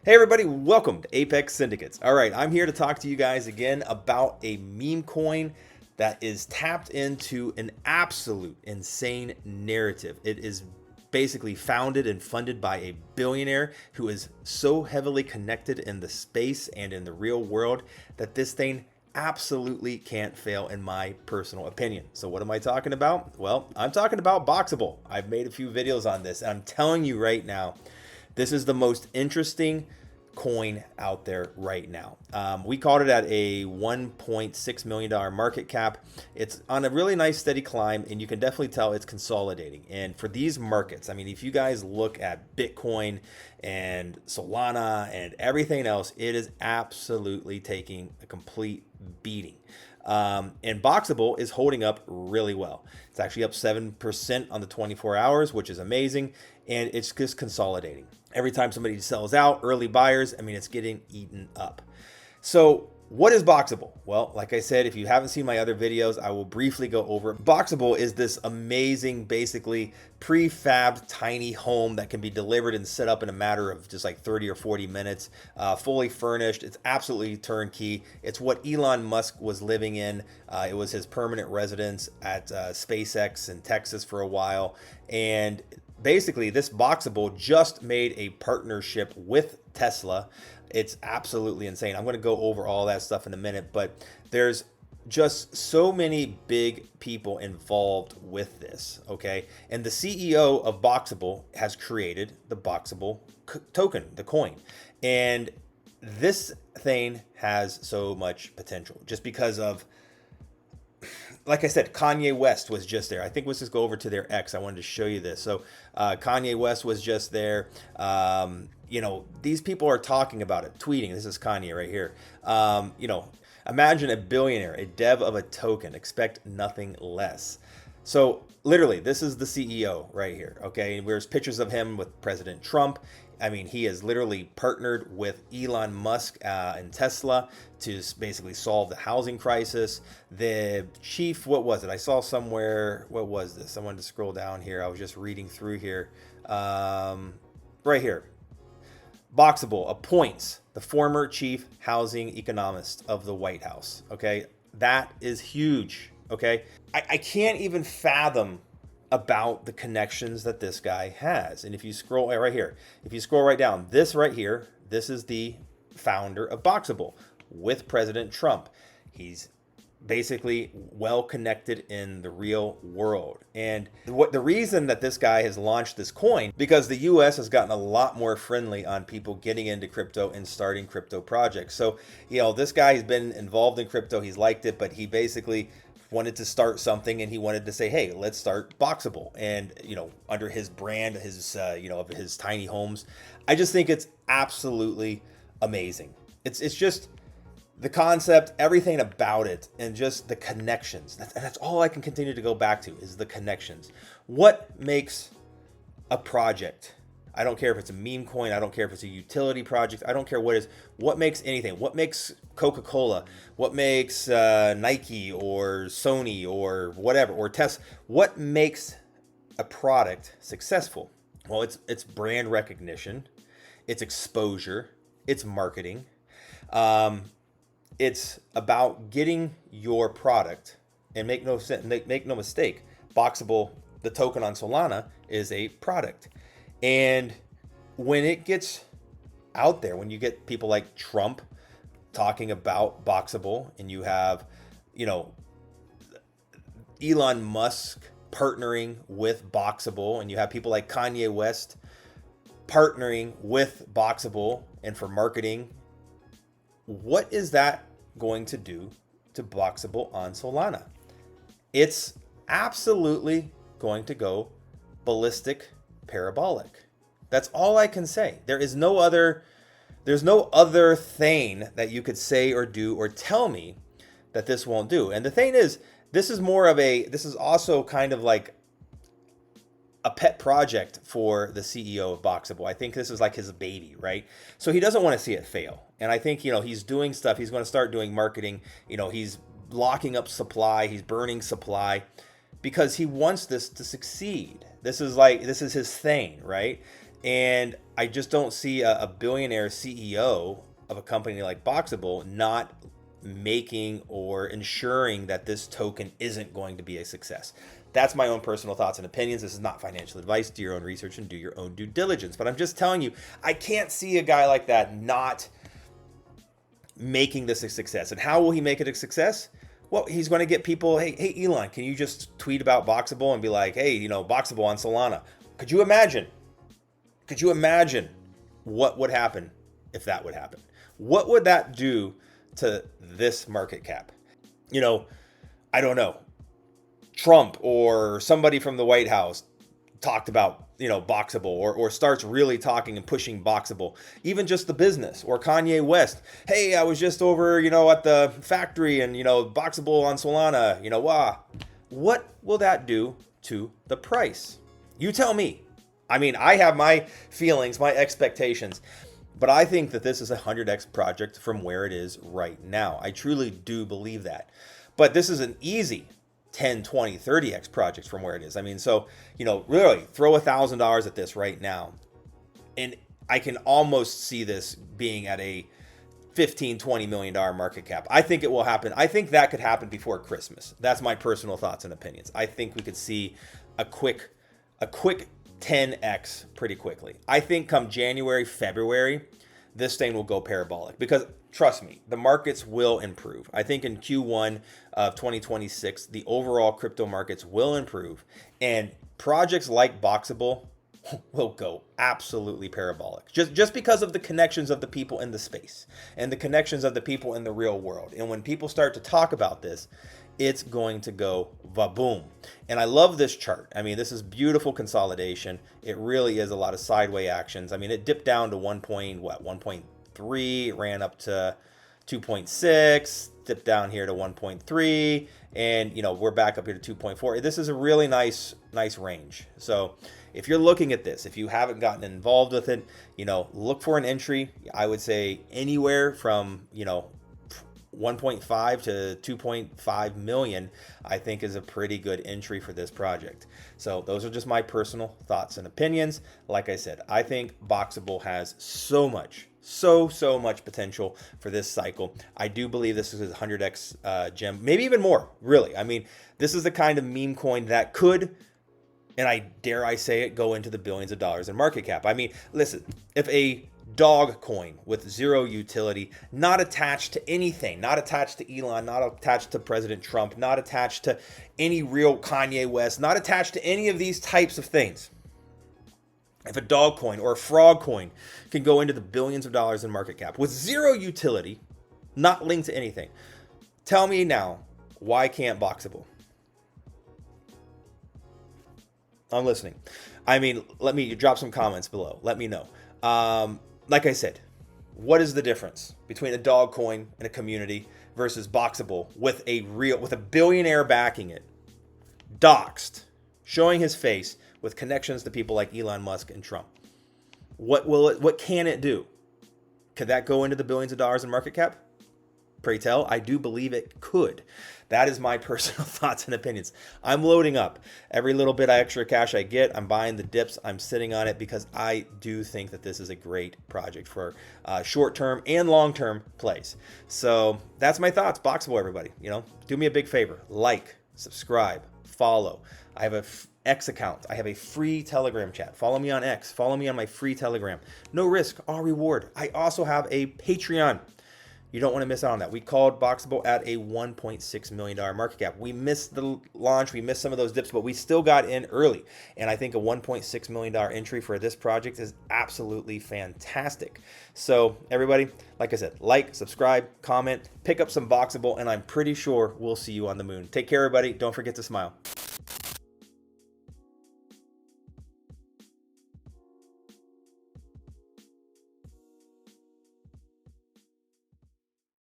Hey everybody, welcome to Apex Syndicates. All right, I'm here to talk to you guys again about a meme coin that is tapped into an absolute insane narrative. It is basically founded and funded by a billionaire who is so heavily connected in the space and in the real world that this thing absolutely can't fail in my personal opinion. So what am I talking about? Well, I'm talking about Boxabl. I've made a few videos on this, and I'm telling you right now, this is the most interesting coin out there right now. We called it at a $1.6 million market cap. It's on a really nice steady climb, and you can definitely tell it's consolidating. And for these markets, I mean, if you guys look at Bitcoin and Solana and everything else, it is absolutely taking a complete beating. And Boxabl is holding up really well. It's actually up 7% on the 24 hours, which is amazing. And it's just consolidating. Every time somebody sells out, early buyers, I mean, it's getting eaten up. So what is Boxabl? Well, like I said, if you haven't seen my other videos, I will briefly go over it. Boxabl is this amazing, basically prefab tiny home that can be delivered and set up in a matter of just like 30 or 40 minutes, fully furnished. It's absolutely turnkey. It's what Elon Musk was living in. It was his permanent residence at SpaceX in Texas for a while. And basically, this Boxabl just made a partnership with Tesla. It's absolutely insane. I'm going to go over all that stuff in a minute, but there's just so many big people involved with this, okay? And the CEO of Boxabl has created the Boxabl token, the coin. And this thing has so much potential just because of, like I said, Kanye West was just there. I think let's just go over to their X. I wanted to show you this. So Kanye West was just there. You know, these people are talking about it, tweeting. This is Kanye right here. You know, imagine a billionaire, a dev of a token. Expect nothing less. So literally, this is the CEO right here. Okay, and there's pictures of him with President Trump. I mean, he has literally partnered with Elon Musk and Tesla to basically solve the housing crisis. The chief, what was it? I saw somewhere, what was this? I wanted to scroll down here. I was just reading through here. Right here. Boxabl appoints the former chief housing economist of the White House. Okay, that is huge. Okay, I can't even fathom about the connections that this guy has. And if you scroll right here, if you scroll right down, this right here, this is the founder of Boxabl with President Trump. He's basically well connected in the real world. And the reason that this guy has launched this coin, because the US has gotten a lot more friendly on people getting into crypto and starting crypto projects. So, you know, this guy has been involved in crypto, he's liked it, but he basically wanted to start something, and he wanted to say, hey, let's start Boxabl, and you know, under his brand, his you know, of his tiny homes. I just think it's absolutely amazing. It's just the concept, everything about it, and just the connections. That's all I can continue to go back to, is the connections. What makes a project? I don't care if it's a meme coin. I don't care if it's a utility project. I don't care what it is. What makes anything? What makes Coca-Cola? What makes Nike or Sony or whatever, or Tesla? What makes a product successful? Well, it's brand recognition, it's exposure, it's marketing. It's about getting your product, and make no mistake, Boxabl, the token on Solana, is a product. And when it gets out there, when you get people like Trump talking about Boxabl, and you have, you know, Elon Musk partnering with Boxabl, and you have people like Kanye West partnering with Boxabl and for marketing, what is that going to do to Boxabl on Solana? It's absolutely going to go ballistic, parabolic. That's all I can say. There's no other thing that you could say or do or tell me that this won't do. And the thing is, this is also kind of like a pet project for the CEO of Boxabl. I think this is like his baby, right? So he doesn't want to see it fail. And I think, you know, he's doing stuff. He's going to start doing marketing. You know, he's locking up supply. He's burning supply because he wants this to succeed. This is his thing, right? And I just don't see a billionaire CEO of a company like Boxable not making or ensuring that this token isn't going to be a success. That's my own personal thoughts and opinions. This is not financial advice. Do your own research and do your own due diligence. But I'm just telling you, I can't see a guy like that not making this a success. And how will he make it a success? Well, he's going to get people, hey, Elon, can you just tweet about Boxable and be like, hey, you know, Boxable on Solana. Could you imagine? Could you imagine what would happen if that would happen? What would that do to this market cap? You know, I don't know. Trump or somebody from the White House talked about, you know, Boxable or starts really talking and pushing Boxable, even just the business, or Kanye West. Hey, I was just over, you know, at the factory and, you know, Boxable on Solana, you know, wow. What will that do to the price? You tell me. I mean, I have my feelings, my expectations, but I think that this is a 100x project from where it is right now. I truly do believe that. But this is an easy 10, 20, 30x project from where it is. I mean, so, you know, really throw $1,000 at this right now. And I can almost see this being at a $15, $20 million market cap. I think it will happen. I think that could happen before Christmas. That's my personal thoughts and opinions. I think we could see a quick 10x pretty quickly. I think come January, February, this thing will go parabolic because trust me, the markets will improve. I think in Q1 of 2026, the overall crypto markets will improve and projects like Boxable will go absolutely parabolic just because of the connections of the people in the space and the connections of the people in the real world. And when people start to talk about this, it's going to go va-boom. And I love this chart. I mean, this is beautiful consolidation. It really is a lot of sideways actions. I mean, it dipped down to 1.3, it ran up to 2.6, dipped down here to 1.3, and you know, we're back up here to 2.4. This is a really nice range. So if you're looking at this, if you haven't gotten involved with it, you know, look for an entry. I would say anywhere from, you know, 1.5 to 2.5 million, I think is a pretty good entry for this project. So those are just my personal thoughts and opinions. Like I said, I think Boxable has so much potential for this cycle. I do believe this is a 100x gem, maybe even more, really. I mean, this is the kind of meme coin that could, and I dare I say it, go into the billions of dollars in market cap. I mean, listen, if a dog coin with zero utility, not attached to anything, not attached to Elon, not attached to President Trump, not attached to any real Kanye West, not attached to any of these types of things. If a dog coin or a frog coin can go into the billions of dollars in market cap with zero utility, not linked to anything, tell me now, why can't Boxable? I'm listening. I mean, let me drop some comments below. Let me know. Like I said, what is the difference between a dog coin and a community versus Boxable with a billionaire backing it, doxed, showing his face with connections to people like Elon Musk and Trump? What can it do? Could that go into the billions of dollars in market cap? Pray tell, I do believe it could. That is my personal thoughts and opinions. I'm loading up every little bit of extra cash I get. I'm buying the dips. I'm sitting on it because I do think that this is a great project for short-term and long-term plays. So that's my thoughts. Boxable, everybody. You know, do me a big favor. Like, subscribe, follow. I have a X account. I have a free Telegram chat. Follow me on X. Follow me on my free Telegram. No risk, all reward. I also have a Patreon. You don't want to miss out on that. We called Boxable at a $1.6 million market cap. We missed the launch. We missed some of those dips, but we still got in early. And I think a $1.6 million entry for this project is absolutely fantastic. So everybody, like I said, like, subscribe, comment, pick up some Boxable, and I'm pretty sure we'll see you on the moon. Take care, everybody. Don't forget to smile.